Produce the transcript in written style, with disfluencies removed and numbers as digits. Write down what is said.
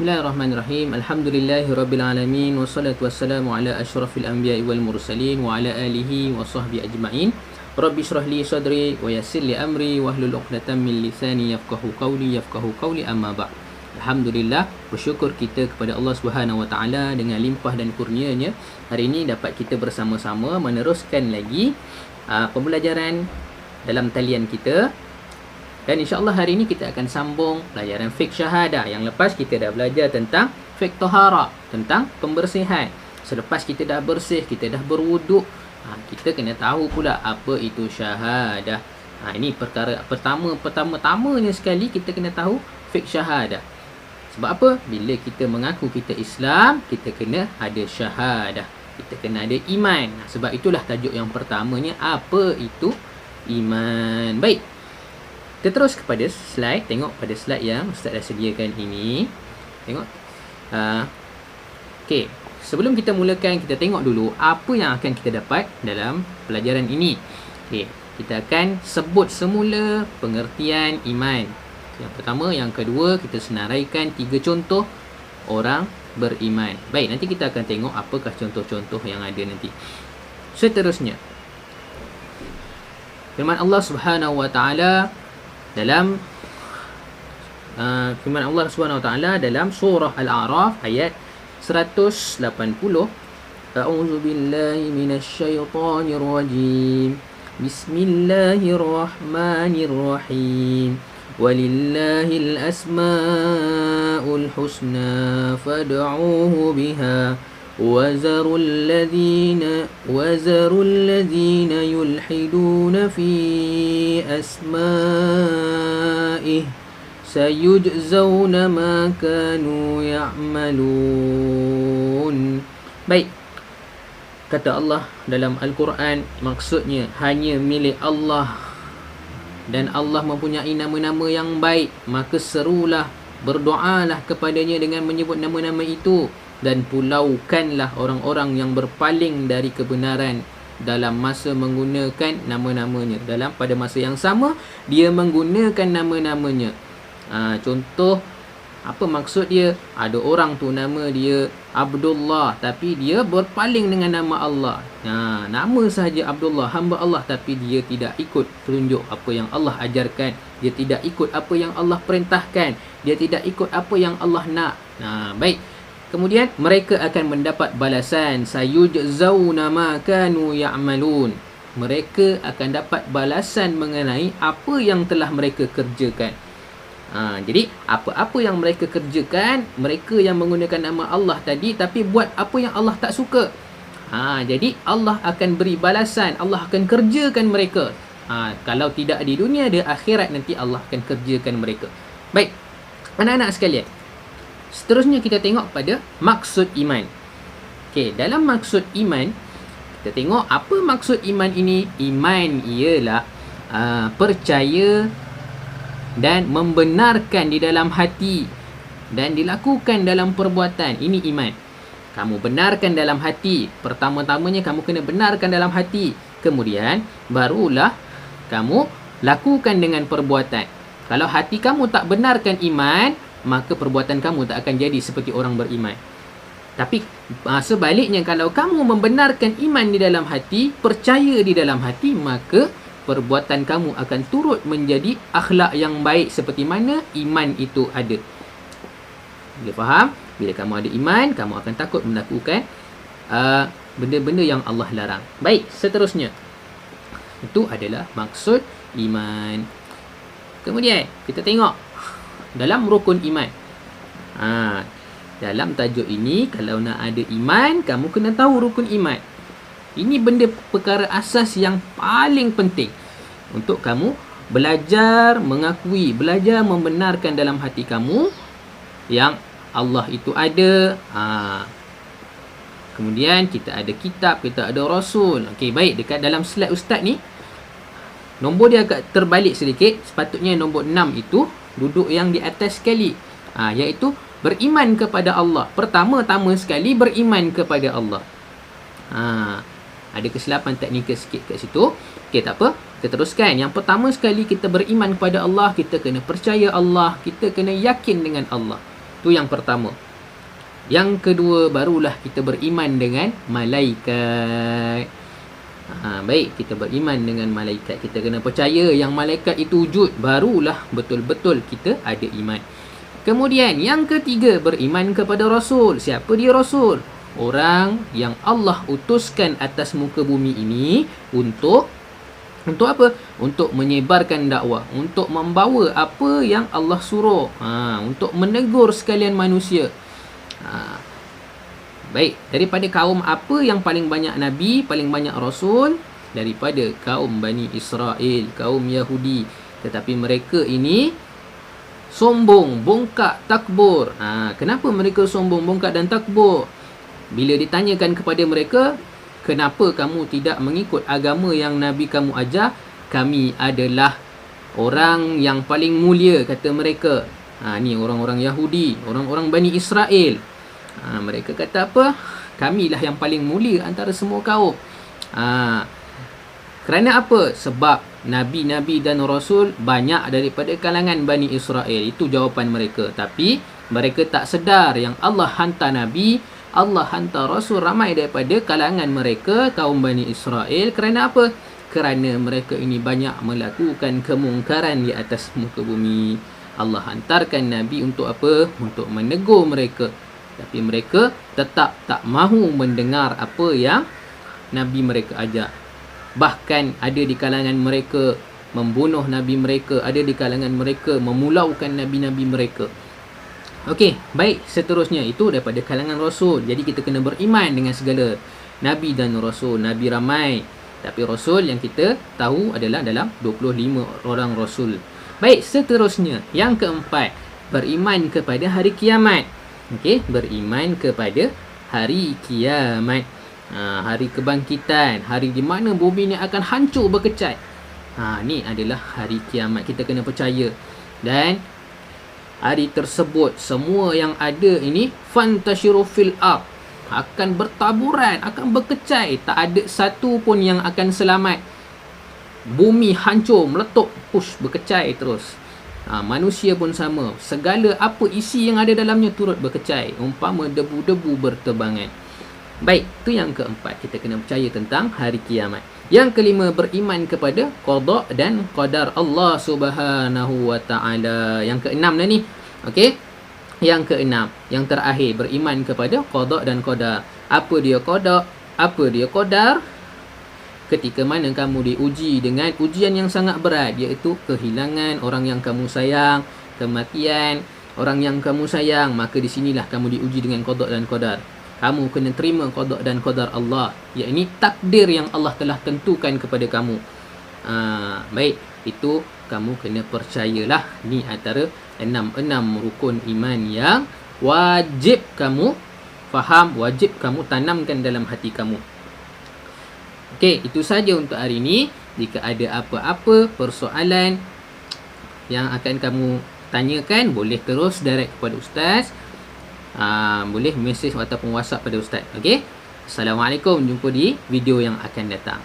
Bismillahirrahmanirrahim. Alhamdulillahirabbil alamin wassalatu wassalamu ala asyrafil anbiya'i wal mursalin wa ala alihi wa sahbihi ajma'in. Rabbi shrah li sadri wa yassir li amri wahlul 'uqdatam min lisani yafqahu qawli amma ba'd. Alhamdulillah, bersyukur kita kepada Allah Subhanahu wa taala dengan limpah dan kurnia-Nya. Hari ini dapat kita bersama-sama meneruskan lagi pembelajaran dalam talian kita. Dan insya-Allah hari ini kita akan sambung pelajaran fiqh syahadah. Yang lepas kita dah belajar tentang fiqh taharah, tentang pembersihan. Selepas kita dah bersih, kita dah berwuduk, kita kena tahu pula apa itu syahadah. Ini perkara pertama-tamanya sekali kita kena tahu fiqh syahadah. Sebab apa? Bila kita mengaku kita Islam, kita kena ada syahadah. Kita kena ada iman. Sebab itulah tajuk yang pertamanya, apa itu iman. Baik. Kita terus kepada slide. Tengok pada slide yang Ustaz dah sediakan ini. Tengok. Okey. Sebelum kita mulakan, kita tengok dulu apa yang akan kita dapat dalam pelajaran ini. Okey. Kita akan sebut semula pengertian iman. Yang pertama, yang kedua, kita senaraikan 3 contoh orang beriman. Baik, nanti kita akan tengok apakah contoh-contoh yang ada nanti. Seterusnya, firman Allah Subhanahu wa taala dalam firman Allah Subhanahu wa taala dalam surah Al-A'raf ayat 180. A'udzu billahi minasyaitonir rajim. Bismillahirrahmanirrahim. Walillahil asmaul husna fad'uuhu biha وَذَرُوا الَّذِينَ يُلْحِدُونَ فِي أَسْمَائِهِ سَيُجْزَوْنَ مَا كَانُوا يَعْمَلُونَ. Baik, kata Allah dalam Al-Quran, maksudnya hanya milik Allah, dan Allah mempunyai nama-nama yang baik. Maka serulah, berdoalah kepadanya dengan menyebut nama-nama itu, dan pulaukanlah orang-orang yang berpaling dari kebenaran dalam masa menggunakan nama-namanya. Pada masa yang sama, dia menggunakan nama-namanya. Contoh, apa maksud dia? Ada orang tu nama dia Abdullah, tapi dia berpaling dengan nama Allah. Nama sahaja Abdullah, hamba Allah, tapi dia tidak ikut petunjuk apa yang Allah ajarkan. Dia tidak ikut apa yang Allah perintahkan. Dia tidak ikut apa yang Allah nak. Baik. Kemudian mereka akan mendapat balasan, sayujzauna ma kanu ya'malun. Mereka akan dapat balasan mengenai apa yang telah mereka kerjakan. Jadi apa-apa yang mereka kerjakan, mereka yang menggunakan nama Allah tadi tapi buat apa yang Allah tak suka, jadi Allah akan beri balasan, Allah akan kerjakan mereka. Kalau tidak di dunia, di akhirat nanti Allah akan kerjakan mereka. Baik, anak-anak sekalian, seterusnya kita tengok pada maksud iman. Okey, dalam maksud iman, kita tengok apa maksud iman ini. Iman ialah percaya dan membenarkan di dalam hati dan dilakukan dalam perbuatan. Ini iman. Kamu benarkan dalam hati. Pertama-tamanya kamu kena benarkan dalam hati. Kemudian barulah kamu lakukan dengan perbuatan. Kalau hati kamu tak benarkan iman, maka perbuatan kamu tak akan jadi seperti orang beriman. Tapi sebaliknya, kalau kamu membenarkan iman di dalam hati, percaya di dalam hati, maka perbuatan kamu akan turut menjadi akhlak yang baik seperti mana iman itu ada. Bila faham? Bila kamu ada iman, kamu akan takut melakukan benda-benda yang Allah larang. Baik, seterusnya, itu adalah maksud iman. Kemudian kita tengok dalam rukun iman. Dalam tajuk ini, kalau nak ada iman, kamu kena tahu rukun iman. Ini benda perkara asas yang paling penting untuk kamu belajar mengakui, belajar membenarkan dalam hati kamu yang Allah itu ada. Kemudian kita ada kitab, kita ada Rasul. Okey, baik, dekat dalam slide Ustaz ni, nombor dia agak terbalik sedikit. Sepatutnya nombor 6 itu duduk yang di atas sekali, iaitu beriman kepada Allah. Pertama-tama sekali beriman kepada Allah. Ada kesilapan teknikal sikit kat situ. Okey, tak apa, kita teruskan. Yang pertama sekali kita beriman kepada Allah, kita kena percaya Allah, kita kena yakin dengan Allah. Itu yang pertama. Yang kedua, barulah kita beriman dengan malaikat. Baik, kita beriman dengan malaikat. Kita kena percaya yang malaikat itu wujud, barulah betul-betul kita ada iman. Kemudian yang ketiga, beriman kepada Rasul. Siapa dia Rasul? Orang yang Allah utuskan atas muka bumi ini untuk apa? Untuk menyebarkan dakwah, untuk membawa apa yang Allah suruh, untuk menegur sekalian manusia. Baik, daripada kaum apa yang paling banyak Nabi, paling banyak Rasul? Daripada kaum Bani Israel, kaum Yahudi. Tetapi mereka ini sombong, bongkak, takbur. Kenapa mereka sombong, bongkak dan takbur? Bila ditanyakan kepada mereka, kenapa kamu tidak mengikut agama yang Nabi kamu ajar? Kami adalah orang yang paling mulia, kata mereka. Ni orang-orang Yahudi, orang-orang Bani Israel. Mereka kata apa? Kamilah yang paling mulia antara semua kaum. Kerana apa? Sebab Nabi-Nabi dan Rasul banyak daripada kalangan Bani Israel. Itu jawapan mereka. Tapi mereka tak sedar yang Allah hantar Nabi, Allah hantar Rasul ramai daripada kalangan mereka, kaum Bani Israel. Kerana apa? Kerana mereka ini banyak melakukan kemungkaran di atas muka bumi. Allah hantarkan Nabi untuk apa? Untuk menegur mereka. Tapi mereka tetap tak mahu mendengar apa yang Nabi mereka ajar. Bahkan ada di kalangan mereka membunuh Nabi mereka, ada di kalangan mereka memulaukan Nabi-Nabi mereka. Okey, baik, seterusnya itu daripada kalangan Rasul. Jadi kita kena beriman dengan segala Nabi dan Rasul. Nabi ramai, tapi Rasul yang kita tahu adalah dalam 25 orang Rasul. Baik, seterusnya yang keempat, beriman kepada hari kiamat. Okey, beriman kepada hari kiamat. Hari kebangkitan, hari di mana bumi ni akan hancur berkecai. Ni adalah hari kiamat. Kita kena percaya. Dan hari tersebut semua yang ada ini fantashiru fil ard, akan bertaburan, akan berkecai. Tak ada satu pun yang akan selamat. Bumi hancur, meletup, berkecai terus. Manusia pun sama. Segala apa isi yang ada dalamnya turut berkecai. Umpama debu-debu berterbangan. Baik, itu yang keempat. Kita kena percaya tentang hari kiamat. Yang kelima, beriman kepada qada dan qadar Allah Subhanahu wa ta'ala. Yang keenam dah ni. Okey. Yang keenam, yang terakhir, beriman kepada qada dan qadar. Apa dia qada? Apa dia qadar? Ketika mana kamu diuji dengan ujian yang sangat berat, iaitu kehilangan orang yang kamu sayang, kematian orang yang kamu sayang, maka di sinilah kamu diuji dengan qada dan qadar. Kamu kena terima qada dan qadar Allah, iaitu takdir yang Allah telah tentukan kepada kamu. Baik, itu kamu kena percayalah. Ni antara enam rukun iman yang wajib kamu faham, wajib kamu tanamkan dalam hati kamu. Okey, itu saja untuk hari ini. Jika ada apa-apa persoalan yang akan kamu tanyakan, boleh terus direct kepada Ustaz. Boleh mesej ataupun WhatsApp pada Ustaz. Okey. Assalamualaikum. Jumpa di video yang akan datang.